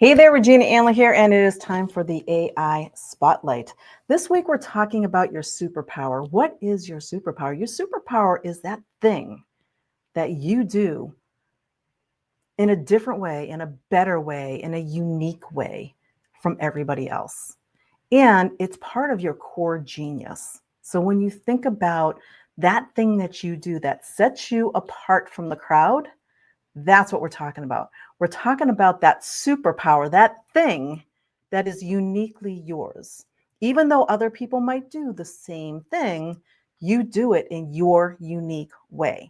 Hey there, Regina Anla here, and it is time for the AI Spotlight. This week, we're talking about your superpower. What is your superpower? Your superpower is that thing that you do in a different way, in a better way, in a unique way from everybody else. And it's part of your core genius. So when you think about that thing that you do that sets you apart from the crowd, that's what we're talking about. We're talking about that superpower, that thing that is uniquely yours. Even though other people might do the same thing, you do it in your unique way.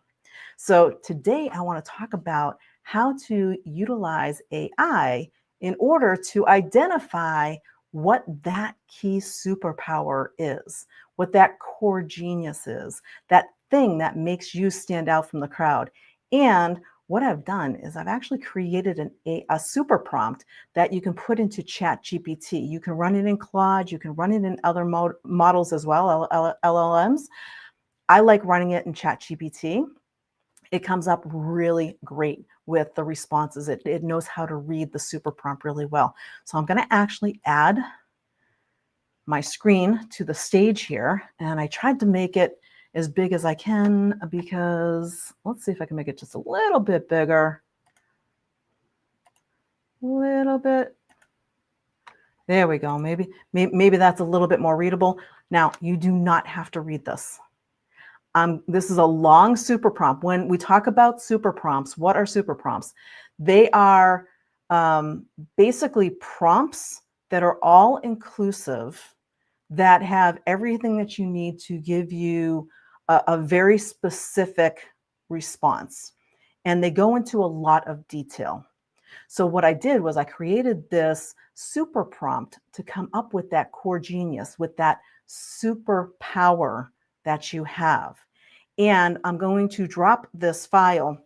So today I want to talk about how to utilize AI in order to identify what that key superpower is, what that core genius is, that thing that makes you stand out from the crowd. And what I've done is I've actually created a super prompt that you can put into ChatGPT. You can run it in Claude, you can run it in other models as well, LLMs. I like running it in ChatGPT. It comes up really great with the responses. It knows how to read the super prompt really well. So I'm going to actually add my screen to the stage here, and I tried to make it as big as I can because let's see if I can make it just a little bit bigger. A little bit. There we go. Maybe that's a little bit more readable. Now, you do not have to read this. This is a long super prompt. When we talk about super prompts, what are super prompts? They are basically prompts that are all inclusive, that have everything that you need to give you a very specific response. And they go into a lot of detail. So what I did was I created this super prompt to come up with that core genius, with that superpower that you have. And I'm going to drop this file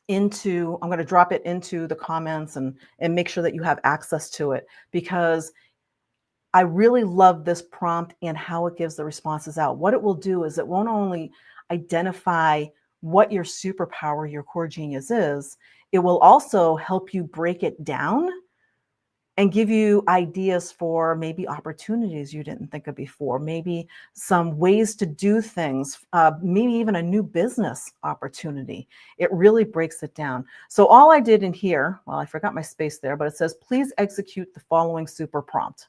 I'm going to drop it into the comments and make sure that you have access to it, because I really love this prompt and how it gives the responses out. What it will do is it won't only identify what your superpower, your core genius is, it will also help you break it down and give you ideas for maybe opportunities you didn't think of before, maybe some ways to do things, maybe even a new business opportunity. It really breaks it down. So all I did in here, well, I forgot my space there, but it says, please execute the following super prompt.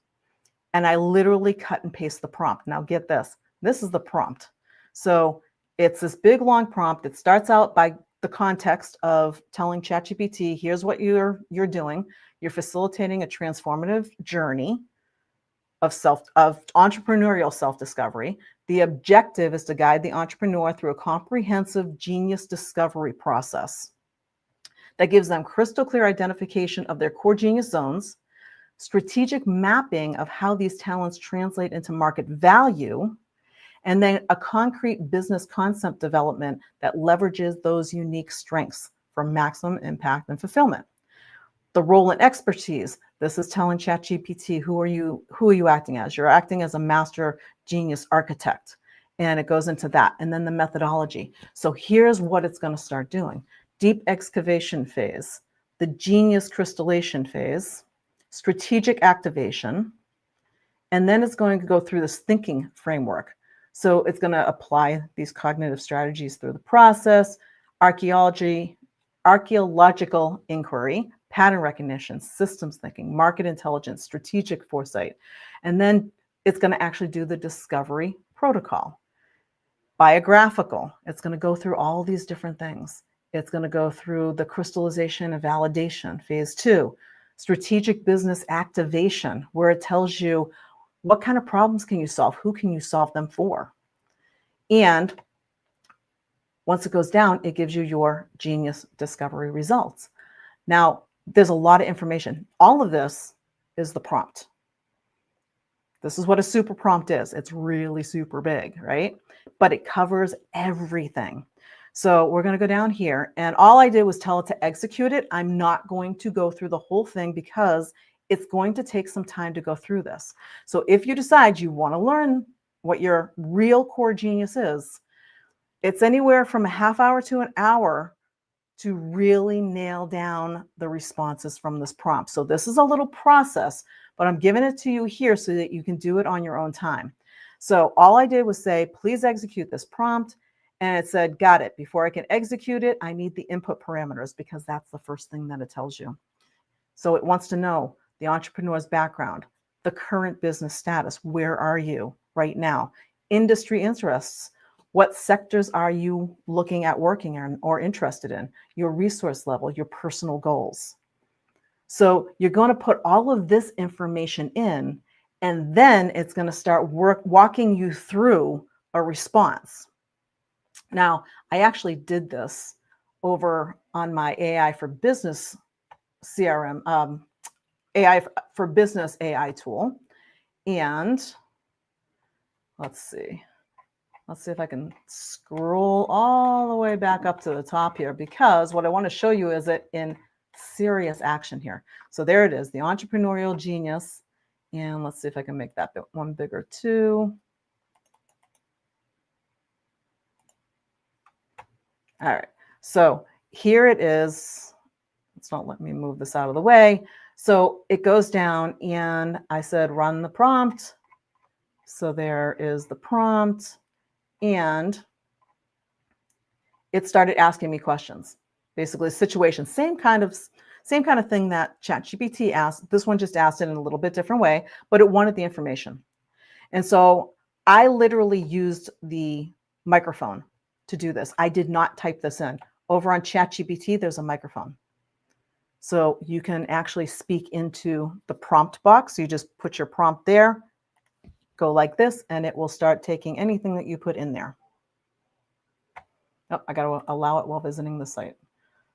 And I literally cut and paste the prompt. Now get this, this is the prompt. So it's this big long prompt. It starts out by the context of telling ChatGPT, here's what you're doing. You're facilitating a transformative journey of entrepreneurial self-discovery. The objective is to guide the entrepreneur through a comprehensive genius discovery process that gives them crystal clear identification of their core genius zones, strategic mapping of how these talents translate into market value, and then a concrete business concept development that leverages those unique strengths for maximum impact and fulfillment. The role and expertise. This is telling ChatGPT, who are you acting as? You're acting as a master genius architect. And it goes into that. And then the methodology. So here's what it's going to start doing. Deep excavation phase, the genius crystallization phase, strategic activation, and then it's going to go through this thinking framework. So it's going to apply these cognitive strategies through the process, archaeological inquiry, pattern recognition, systems thinking, market intelligence, strategic foresight. And then it's going to actually do the discovery protocol. Biographical, it's going to go through all these different things. It's going to go through the crystallization and validation, phase 2. Strategic business activation, where it tells you what kind of problems can you solve, who can you solve them for. And once it goes down, it gives you your genius discovery results. Now, there's a lot of information. All of this is the prompt. This is what a super prompt is. It's really super big, right? But it covers everything. So we're going to go down here, and all I did was tell it to execute it. I'm not going to go through the whole thing because it's going to take some time to go through this. So if you decide you want to learn what your real core genius is, it's anywhere from a half hour to an hour to really nail down the responses from this prompt. So this is a little process, but I'm giving it to you here so that you can do it on your own time. So all I did was say, please execute this prompt. And it said, got it. Before I can execute it, I need the input parameters because that's the first thing that it tells you. So it wants to know the entrepreneur's background, the current business status. Where are you right now? Industry interests. What sectors are you looking at working in or interested in? Your resource level, your personal goals. So you're going to put all of this information in, and then it's going to start walking you through a response. Now, I actually did this over on my AI for Business CRM, AI for Business AI tool. And let's see if I can scroll all the way back up to the top here, because what I want to show you is it in serious action here. So there it is, the entrepreneurial genius. And let's see if I can make that one bigger too. All right, so here it is. It's not letting me move this out of the way. So it goes down and I said, run the prompt. So there is the prompt, and it started asking me questions, basically situation, same kind of thing that ChatGPT asked. This one just asked it in a little bit different way, but it wanted the information. And so I literally used the microphone to do this. I did not type this in. Over on ChatGPT, there's a microphone. So you can actually speak into the prompt box. So you just put your prompt there, go like this, and it will start taking anything that you put in there. Oh, I got to allow it while visiting the site.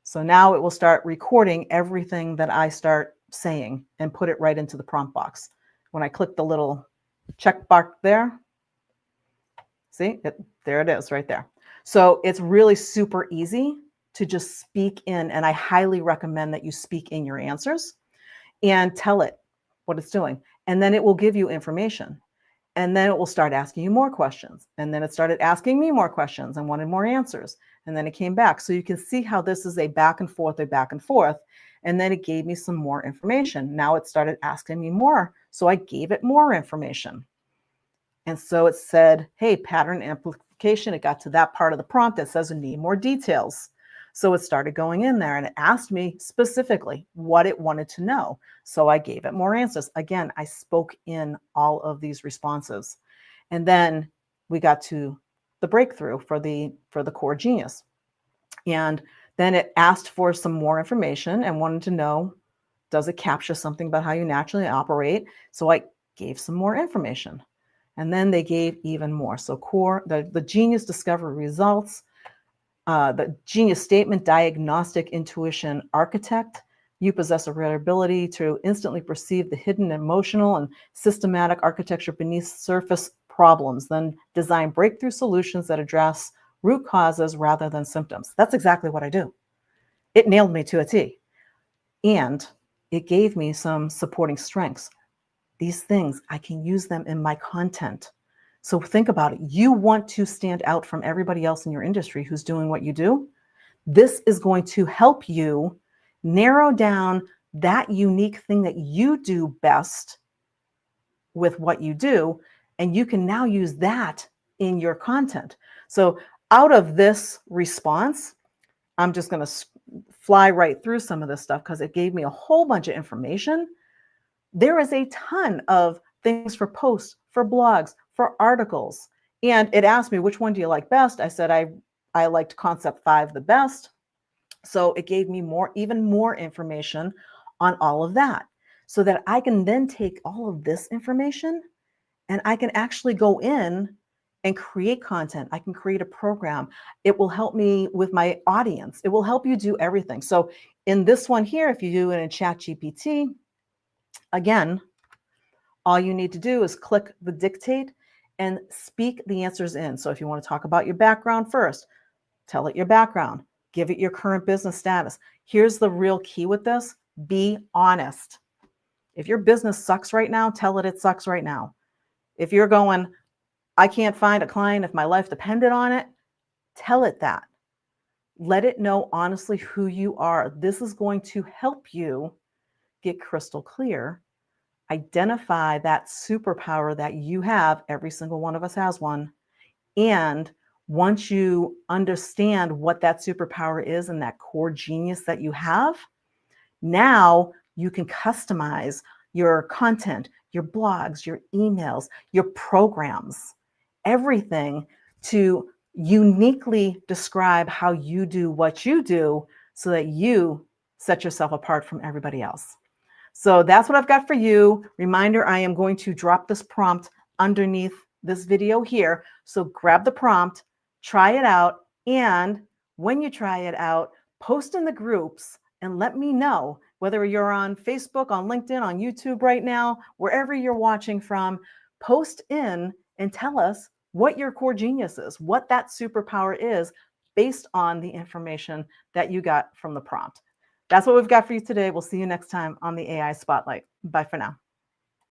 So now it will start recording everything that I start saying and put it right into the prompt box. When I click the little check box there, see, there it is right there. So it's really super easy to just speak in, and I highly recommend that you speak in your answers and tell it what it's doing. And then it will give you information. And then it will start asking you more questions. And then it started asking me more questions and wanted more answers. And then it came back. So you can see how this is a back and forth, And then it gave me some more information. Now it started asking me more. So I gave it more information. And so it said, hey, pattern amplification. It got to that part of the prompt that says, I need more details. So it started going in there and it asked me specifically what it wanted to know. So I gave it more answers. Again, I spoke in all of these responses. And then we got to the breakthrough for the core genius. And then it asked for some more information and wanted to know, does it capture something about how you naturally operate? So I gave some more information. And then they gave even more. So the genius discovery results, the genius statement, diagnostic intuition architect. You possess a rare ability to instantly perceive the hidden emotional and systematic architecture beneath surface problems, then design breakthrough solutions that address root causes rather than symptoms. That's exactly what I do. It nailed me to a T. And it gave me some supporting strengths. These things, I can use them in my content. So think about it. You want to stand out from everybody else in your industry who's doing what you do. This is going to help you narrow down that unique thing that you do best with what you do. And you can now use that in your content. So out of this response, I'm just going to fly right through some of this stuff because it gave me a whole bunch of information. There is a ton of things for posts, for blogs, for articles. And it asked me, which one do you like best? I said, I liked concept 5 the best. So it gave me even more information on all of that so that I can then take all of this information and I can actually go in and create content. I can create a program. It will help me with my audience. It will help you do everything. So in this one here, if you do it in ChatGPT, again, all you need to do is click the dictate and speak the answers in. So if you want to talk about your background first, tell it your background, give it your current business status. Here's the real key with this: be honest. If your business sucks right now, tell it sucks right now. If you're going, I can't find a client if my life depended on it, tell it that. Let it know honestly who you are. This is going to help you get crystal clear, identify that superpower that you have. Every single one of us has one. And once you understand what that superpower is and that core genius that you have, now you can customize your content, your blogs, your emails, your programs, everything to uniquely describe how you do what you do so that you set yourself apart from everybody else. So that's what I've got for you. Reminder, I am going to drop this prompt underneath this video here. So grab the prompt, try it out, and when you try it out, post in the groups and let me know whether you're on Facebook, on LinkedIn, on YouTube right now, wherever you're watching from, post in and tell us what your core genius is, what that superpower is based on the information that you got from the prompt. That's what we've got for you today. We'll see you next time on the AI Spotlight. Bye for now.